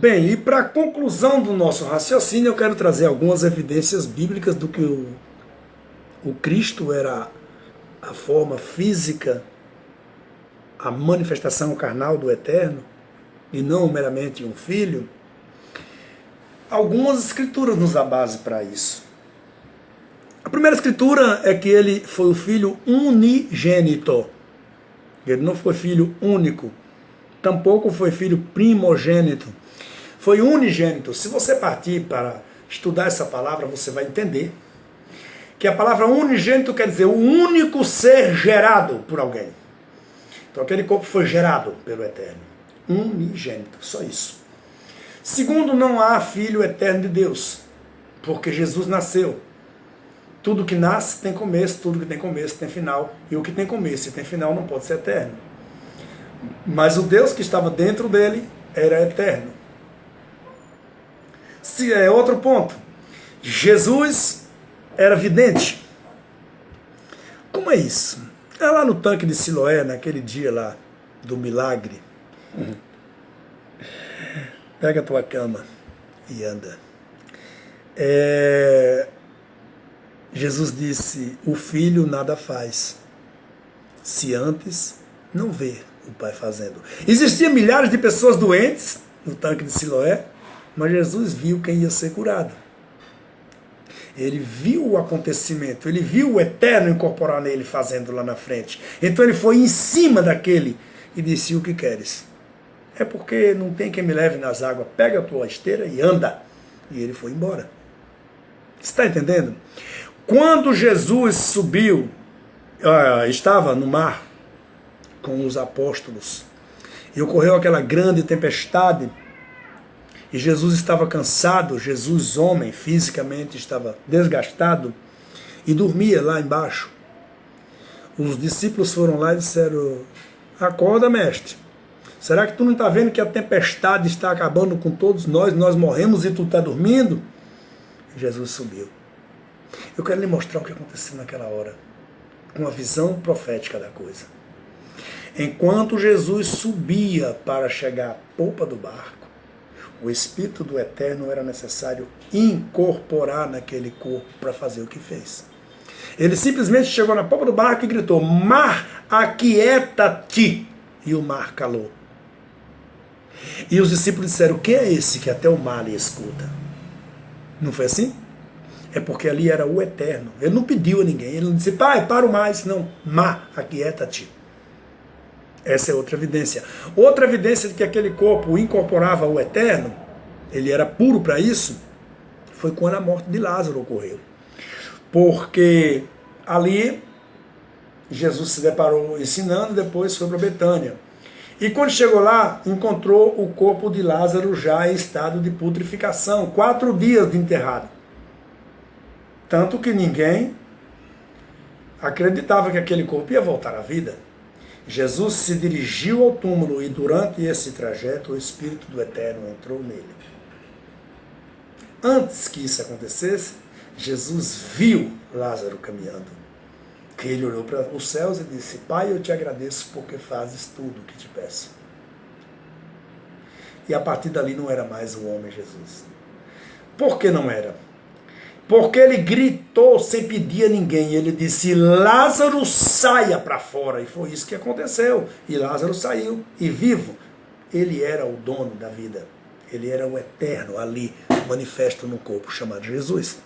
Bem, e para a conclusão do nosso raciocínio, eu quero trazer algumas evidências bíblicas do que o Cristo era a forma física, a manifestação carnal do Eterno, e não meramente um filho. Algumas escrituras nos dão base para isso. A primeira escritura é que ele foi o filho unigênito. Ele não foi filho único, tampouco foi filho primogênito. Foi unigênito. Se você partir para estudar essa palavra, você vai entender que a palavra unigênito quer dizer o único ser gerado por alguém. Então aquele corpo foi gerado pelo Eterno. Unigênito, só isso. Segundo, não há filho eterno de Deus, porque Jesus nasceu. Tudo que nasce tem começo, tudo que tem começo tem final, e o que tem começo e tem final não pode ser eterno. Mas o Deus que estava dentro dele era eterno. Outro ponto, Jesus era vidente. Como é isso? É lá no tanque de Siloé, naquele dia lá do milagre. Pega a tua cama e anda. Jesus disse, o filho nada faz, se antes não vê o pai fazendo. Existiam milhares de pessoas doentes no tanque de Siloé, mas Jesus viu quem ia ser curado. Ele viu o acontecimento, ele viu o Eterno incorporar nele fazendo lá na frente. Então ele foi em cima daquele e disse, o que queres? É porque não tem quem me leve nas águas, pega a tua esteira e anda. E ele foi embora. Você está entendendo? Quando Jesus subiu, estava no mar com os apóstolos, e ocorreu aquela grande tempestade, e Jesus estava cansado, Jesus homem, fisicamente estava desgastado, e dormia lá embaixo. Os discípulos foram lá e disseram, acorda, mestre, será que tu não está vendo que a tempestade está acabando com todos nós, nós morremos e tu está dormindo? E Jesus subiu. Eu quero lhe mostrar o que aconteceu naquela hora, uma visão profética da coisa. Enquanto Jesus subia para chegar à polpa do barco, o Espírito do Eterno era necessário incorporar naquele corpo para fazer o que fez. Ele simplesmente chegou na polpa do barco e gritou, mar, aquieta-te, e o mar calou. E os discípulos disseram, quem é esse que até o mar lhe escuta? Não foi assim? É porque ali era o Eterno. Ele não pediu a ninguém. Ele não disse, pai, para o mais. Não, mar, aquieta-te. Essa é outra evidência. Outra evidência de que aquele corpo incorporava o Eterno, ele era puro para isso, foi quando a morte de Lázaro ocorreu. Porque ali Jesus se deparou ensinando, depois foi para Betânia. E quando chegou lá, encontrou o corpo de Lázaro já em estado de putrificação, 4 dias de enterrado. Tanto que ninguém acreditava que aquele corpo ia voltar à vida. Jesus se dirigiu ao túmulo e durante esse trajeto o Espírito do Eterno entrou nele. Antes que isso acontecesse, Jesus viu Lázaro caminhando. Ele olhou para os céus e disse, Pai, eu te agradeço porque fazes tudo o que te peço. E a partir dali não era mais o homem Jesus. Por que não era? Porque ele gritou sem pedir a ninguém. Ele disse, Lázaro, saia para fora. E foi isso que aconteceu. E Lázaro saiu. E vivo, ele era o dono da vida. Ele era o Eterno ali, manifesto no corpo, chamado Jesus.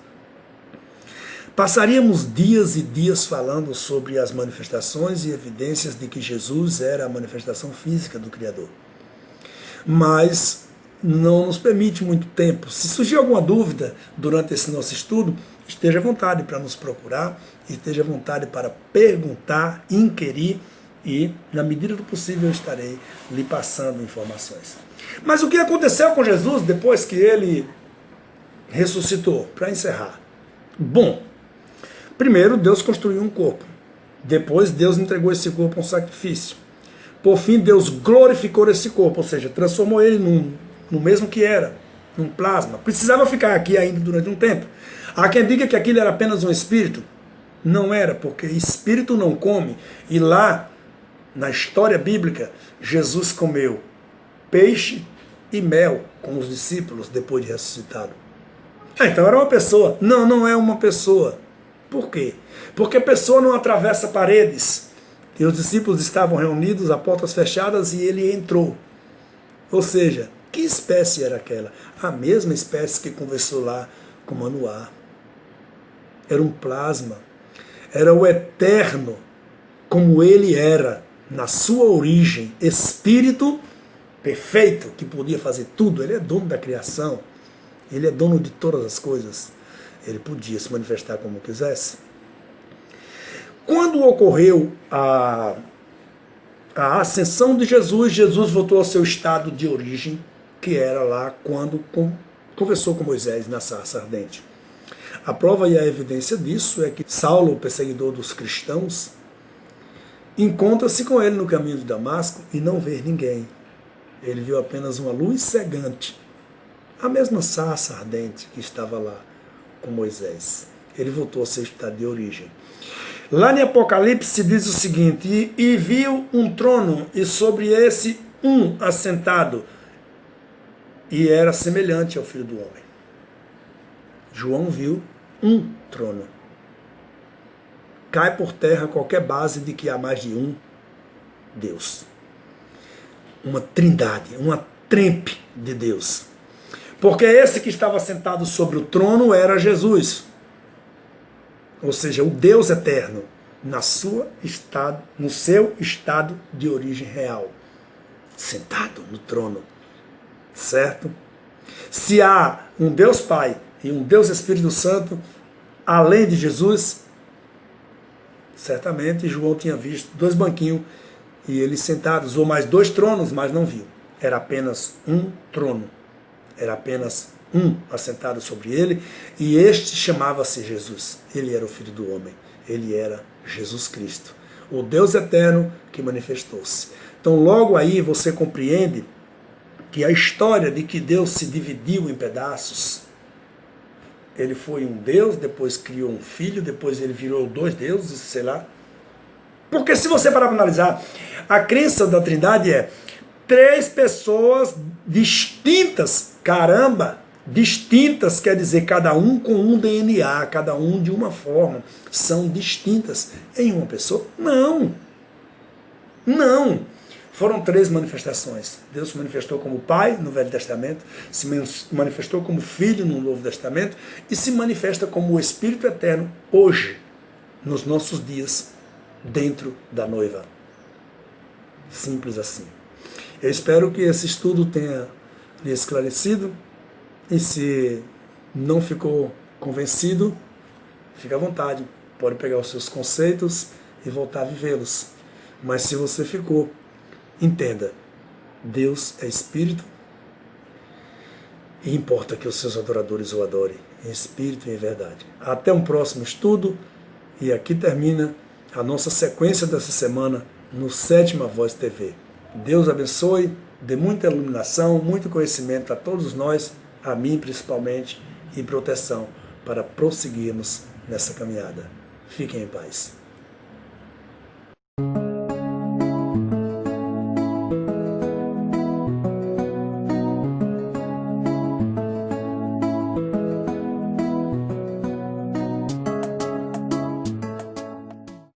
Passaríamos dias e dias falando sobre as manifestações e evidências de que Jesus era a manifestação física do Criador. Mas não nos permite muito tempo. Se surgir alguma dúvida durante esse nosso estudo, esteja à vontade para nos procurar, esteja à vontade para perguntar, inquirir e, na medida do possível, eu estarei lhe passando informações. Mas o que aconteceu com Jesus depois que ele ressuscitou? Para encerrar. Bom, primeiro Deus construiu um corpo. Depois Deus entregou esse corpo a um sacrifício. Por fim, Deus glorificou esse corpo, ou seja, transformou ele no mesmo que era, num plasma. Precisava ficar aqui ainda durante um tempo. Há quem diga que aquilo era apenas um espírito. Não era, porque espírito não come. E lá, na história bíblica, Jesus comeu peixe, e mel com os discípulos depois de ressuscitado. Então era uma pessoa. Não, não é uma pessoa. Por quê? Porque a pessoa não atravessa paredes. E os discípulos estavam reunidos a portas fechadas e ele entrou. Ou seja, que espécie era aquela? A mesma espécie que conversou lá com Manoá. Era um plasma. Era o eterno, como ele era, na sua origem, espírito perfeito, que podia fazer tudo. Ele é dono da criação. Ele é dono de todas as coisas. Ele podia se manifestar como quisesse. Quando ocorreu a ascensão de Jesus, Jesus voltou ao seu estado de origem, que era lá quando conversou com Moisés na sarça ardente. A prova e a evidência disso é que Saulo, o perseguidor dos cristãos, encontra-se com ele no caminho de Damasco e não vê ninguém. Ele viu apenas uma luz cegante, a mesma sarça ardente que estava lá com Moisés. Ele voltou ao seu estado de origem. Lá em Apocalipse diz o seguinte: e viu um trono, e sobre esse um assentado, e era semelhante ao Filho do Homem. João viu um trono. Cai por terra qualquer base de que há mais de um Deus. Uma trindade, uma trempe de Deus. Porque esse que estava sentado sobre o trono era Jesus. Ou seja, o Deus eterno, no seu estado de origem real. Sentado no trono. Certo? Se há um Deus Pai e um Deus Espírito Santo, além de Jesus, certamente João tinha visto 2 banquinhos e eles sentados, ou mais 2 tronos, mas não viu. Era apenas um trono. Era apenas um assentado sobre ele, e este chamava-se Jesus. Ele era o Filho do Homem. Ele era Jesus Cristo, o Deus eterno que manifestou-se. Então logo aí você compreende que a história de que Deus se dividiu em pedaços, ele foi um Deus, depois criou um filho, depois ele virou 2 deuses, sei lá. Porque se você parar para analisar, a crença da Trindade é 3 pessoas distintas, caramba, distintas quer dizer cada um com um DNA, cada um de uma forma, são distintas em uma pessoa? Não, não. Foram 3 manifestações. Deus se manifestou como Pai no Velho Testamento, se manifestou como Filho no Novo Testamento e se manifesta como o Espírito Eterno hoje, nos nossos dias, dentro da noiva. Simples assim. Eu espero que esse estudo tenha lhe esclarecido, e se não ficou convencido, fique à vontade, pode pegar os seus conceitos e voltar a vivê-los. Mas se você ficou, entenda, Deus é Espírito, e importa que os seus adoradores o adorem em Espírito e em verdade. Até um próximo estudo, e aqui termina a nossa sequência dessa semana no Sétima Voz TV. Deus abençoe, dê muita iluminação, muito conhecimento a todos nós, a mim principalmente, e proteção para prosseguirmos nessa caminhada. Fiquem em paz.